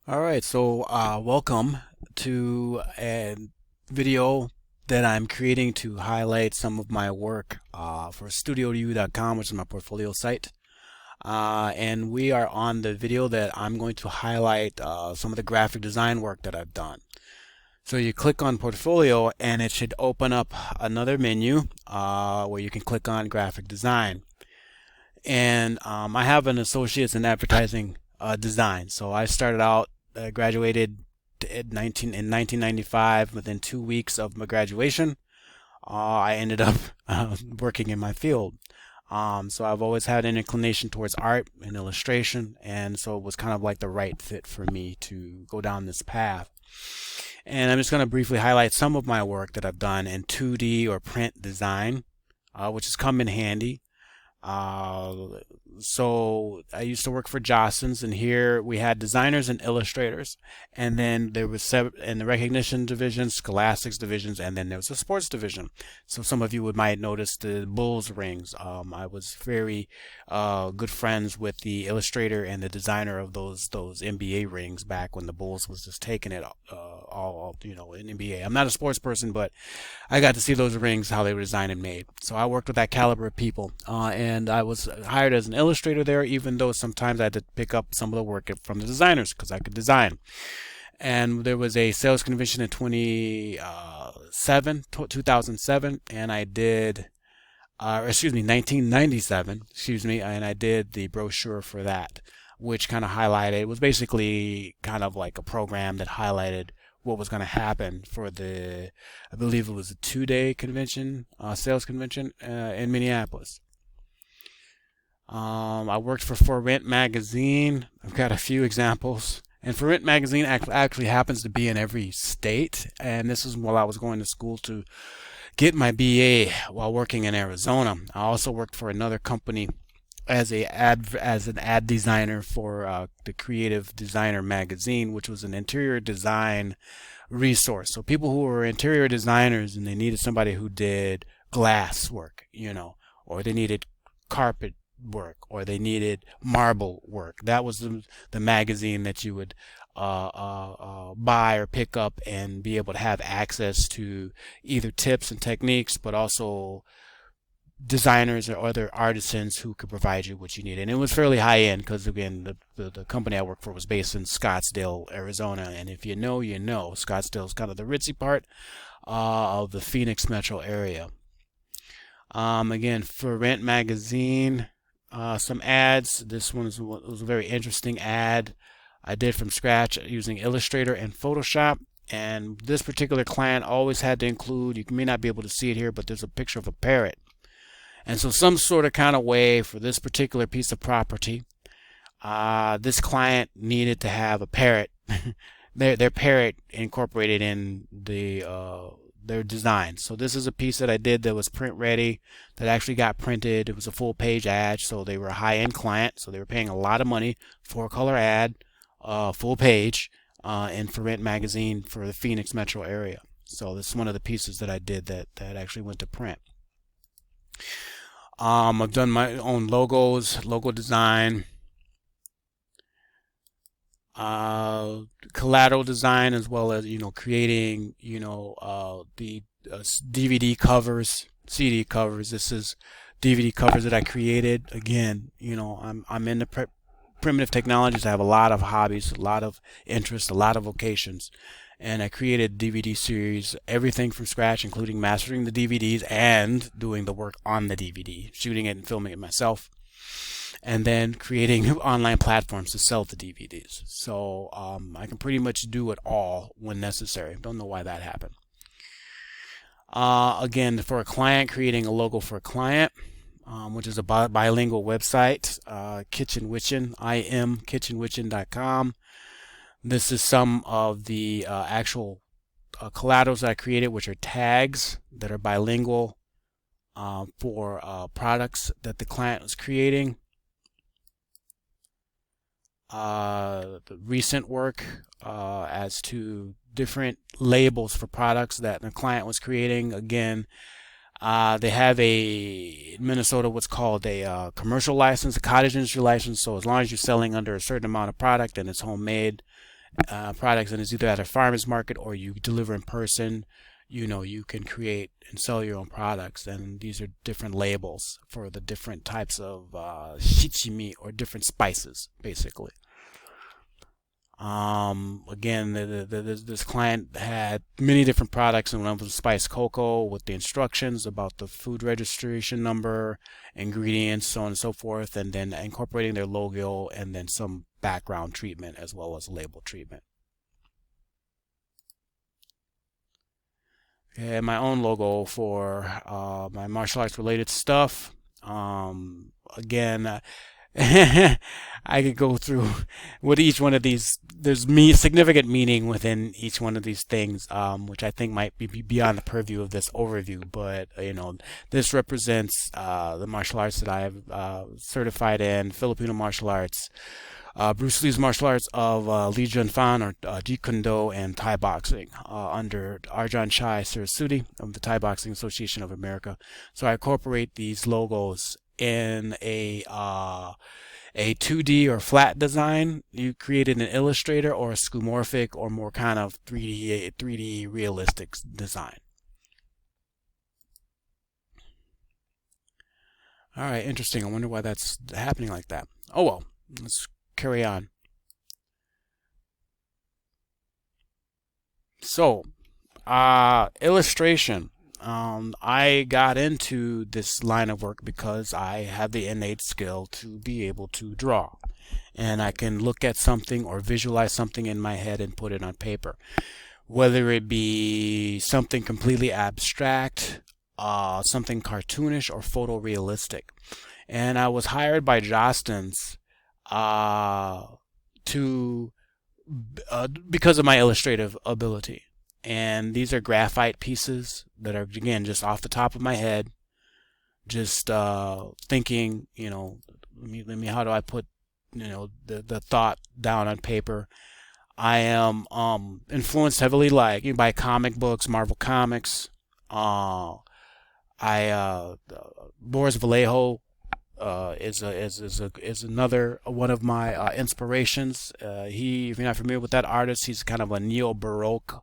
All right, so welcome to a video that I'm creating to highlight some of my work for Studio-Ryu.com, which is my portfolio site. And we are on the video that I'm going to highlight some of the graphic design work that I've done. So you click on portfolio and it should open up another menu where you can click on graphic design. And I have an associate's in advertising design. So I started out, graduated in 1995. Within 2 weeks of my graduation, I ended up working in my field. So I've always had an inclination towards art and illustration, and so it was kind of like the right fit for me to go down this path. And I'm just going to briefly highlight some of my work that I've done in 2D or print design, which has come in handy. Uh, so I used to work for Jostens, and here we had designers and illustrators, and then there was in the recognition division, scholastics divisions, and then there was a sports division. So some of you might notice the Bulls rings. I was very good friends with the illustrator and the designer of those NBA rings back when the Bulls was just taking it all in NBA. I'm not a sports person, but I got to see those rings, how they were designed and made. So I worked with that caliber of people, and I was hired as an illustrator there, even though sometimes I had to pick up some of the work from the designers because I could design. And there was a sales convention in 2007, and I did, excuse me, 1997, excuse me, and I did the brochure for that, which kind of highlighted, it was basically kind of like a program that highlighted what was going to happen for I believe it was a 2-day convention, sales convention in Minneapolis. I worked for Rent Magazine. I've got a few examples. And For Rent Magazine actually happens to be in every state. And this is while I was going to school to get my BA while working in Arizona. I also worked for another company as an ad designer for the Creative Designer magazine, which was an interior design resource. So people who were interior designers and they needed somebody who did glass work, or they needed carpet work, or they needed marble work. That was the magazine that you would buy or pick up and be able to have access to either tips and techniques, but also designers or other artisans who could provide you what you need. And it was fairly high end because, again, the company I worked for was based in Scottsdale, Arizona. And if you know, you know. Scottsdale is kind of the ritzy part of the Phoenix metro area. Again, for Rent Magazine, some ads. This one was a very interesting ad I did from scratch using Illustrator and Photoshop. And this particular client always had to include, you may not be able to see it here, but there's a picture of a parrot. And so some sort of kind of way for this particular piece of property, this client needed to have a parrot, their parrot incorporated in their design. So this is a piece that I did that was print ready, that actually got printed. It was a full page ad, so they were a high-end client, so they were paying a lot of money for a color ad, full page, in For Rent Magazine for the Phoenix metro area. So this is one of the pieces that I did that actually went to print. I've done my own logos, logo design, collateral design, as well as creating the DVD covers, CD covers. This is DVD covers that I created. Again, I'm into primitive technologies. I have a lot of hobbies, a lot of interests, a lot of vocations. And I created a DVD series, everything from scratch, including mastering the DVDs and doing the work on the DVD, shooting it and filming it myself, and then creating online platforms to sell the DVDs. So I can pretty much do it all when necessary. Don't know why that happened. Again, for a client, creating a logo for a client, which is a bilingual website, Kitchen Witchin, imkitchenwitchin.com. This is some of the actual collaterals that I created, which are tags that are bilingual for products that the client was creating. The recent work as to different labels for products that the client was creating. Again, they have in Minnesota what's called a commercial license, a cottage industry license. So as long as you're selling under a certain amount of product and it's homemade, products, and it's either at a farmer's market or you deliver in person. You can create and sell your own products, and these are different labels for the different types of shichimi, or different spices, basically. Again, this client had many different products, and one of them was spiced cocoa with the instructions about the food registration number, ingredients, so on and so forth, and then incorporating their logo and then some background treatment as well as label treatment. And my own logo for my martial arts related stuff. Again, I could go through with each one of these. There's significant meaning within each one of these things, which I think might be beyond the purview of this overview. But this represents the martial arts that I have certified in: Filipino martial arts, Bruce Lee's martial arts of Lee Jun Fan, or Jeet Kune Do, and Thai boxing under Arjan Chai Sarasudi of the Thai Boxing Association of America. So I incorporate these logos in a 2D or flat design. You created an Illustrator or a skeuomorphic or more kind of 3D realistic design. All right, interesting. I wonder why that's happening like that. Oh well, let's carry on. So, illustration. I got into this line of work because I have the innate skill to be able to draw. And I can look at something or visualize something in my head and put it on paper. Whether it be something completely abstract, something cartoonish, or photorealistic. And I was hired by Jostens because of my illustrative ability. And these are graphite pieces that are, again, just off the top of my head, just thinking, how do I put, the thought down on paper. I am influenced heavily by comic books, Marvel Comics. Boris Vallejo is another one of my inspirations. If you're not familiar with that artist, he's kind of a neo-baroque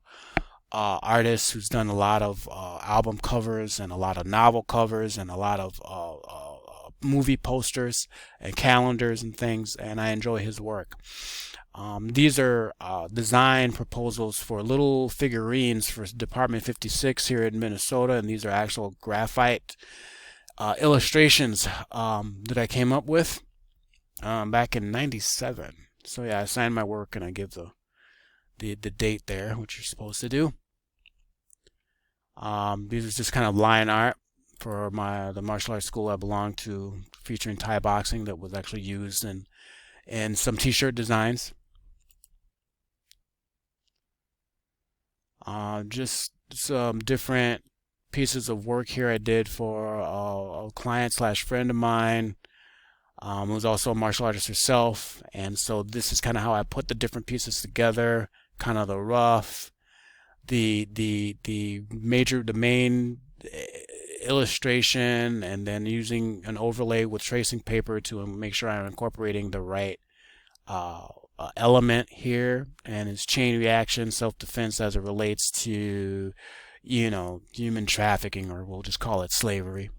artist who's done a lot of album covers and a lot of novel covers and a lot of movie posters and calendars and things, and I enjoy his work. These are design proposals for little figurines for Department 56 here in Minnesota, and these are actual graphite illustrations that I came up with back in '97. So yeah, I signed my work and I give the date there, which you're supposed to do. These are just kind of line art for the martial arts school I belong to, featuring Thai boxing, that was actually used in some t-shirt designs. Just some different pieces of work here I did for a client slash friend of mine, who's also a martial artist herself, and so this is kind of how I put the different pieces together, kind of the rough, the main illustration, and then using an overlay with tracing paper to make sure I'm incorporating the right element here, and it's chain reaction, self-defense as it relates to human trafficking, or we'll just call it slavery,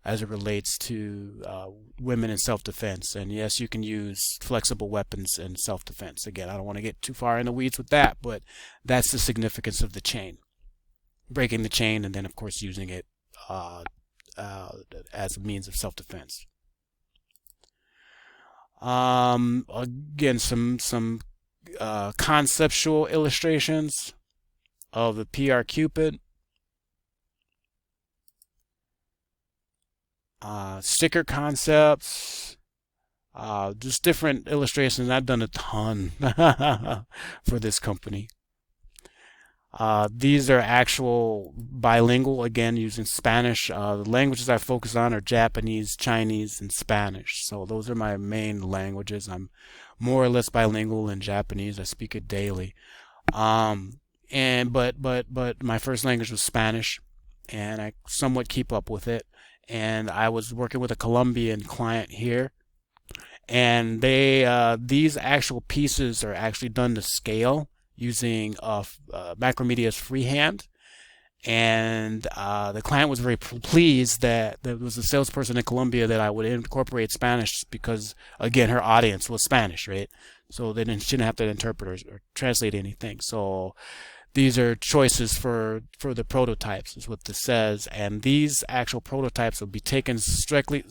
as it relates to women in self-defense. And yes, you can use flexible weapons in self-defense. Again, I don't want to get too far in the weeds with that, but that's the significance of the chain. Breaking the chain, and then of course using it as a means of self-defense. Again, some conceptual illustrations of the PR Cupid. Sticker concepts, just different illustrations. I've done a ton for this company. These are actual bilingual, again, using Spanish. The languages I focus on are Japanese, Chinese, and Spanish. So those are my main languages. I'm more or less bilingual in Japanese. I speak it daily. But my first language was Spanish, and I somewhat keep up with it. And I was working with a Colombian client here, And these actual pieces are actually done to scale using Macromedia's freehand. And the client was very pleased that there was a salesperson in Colombia that I would incorporate Spanish because, again, her audience was Spanish, right? So they shouldn't have to interpret or translate anything. So these are choices for the prototypes, is what this says. And these actual prototypes will be taken directly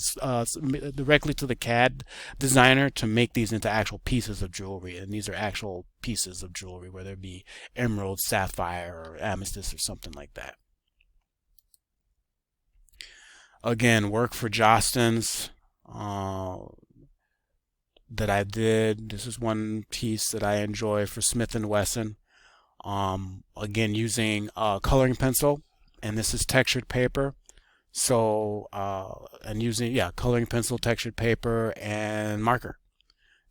to the CAD designer to make these into actual pieces of jewelry. And these are actual pieces of jewelry, whether it be emerald, sapphire, or amethyst, or something like that. Again, work for Jostens that I did. This is one piece that I enjoy for Smith & Wesson. Again, using coloring pencil, and this is textured paper. So and using coloring pencil, textured paper, and marker,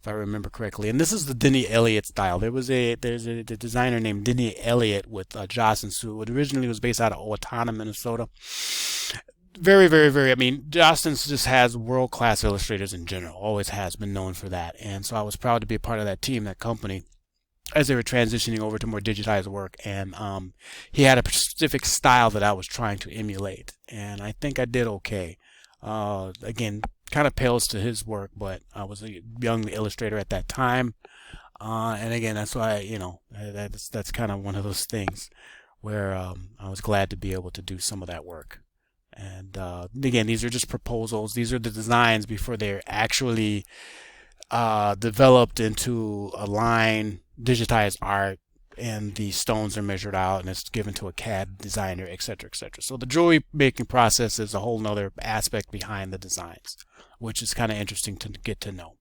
if I remember correctly. And this is the Denny Elliott style. There's a designer named Denny Elliott with Jostens, who originally was based out of Owatonna, Minnesota. Very, very, very. I mean, Jostens just has world-class illustrators in general. Always has been known for that. And so I was proud to be a part of that team, that company, as they were transitioning over to more digitized work. And he had a specific style that I was trying to emulate, and I think I did okay. Again, kind of pales to his work, but I was a young illustrator at that time, and again, that's why, that's kind of one of those things where I was glad to be able to do some of that work. And again, these are just proposals. These are the designs before they're actually developed into a line, digitized art, and the stones are measured out and it's given to a CAD designer, etc., etc. So the jewelry making process is a whole nother aspect behind the designs, which is kind of interesting to get to know.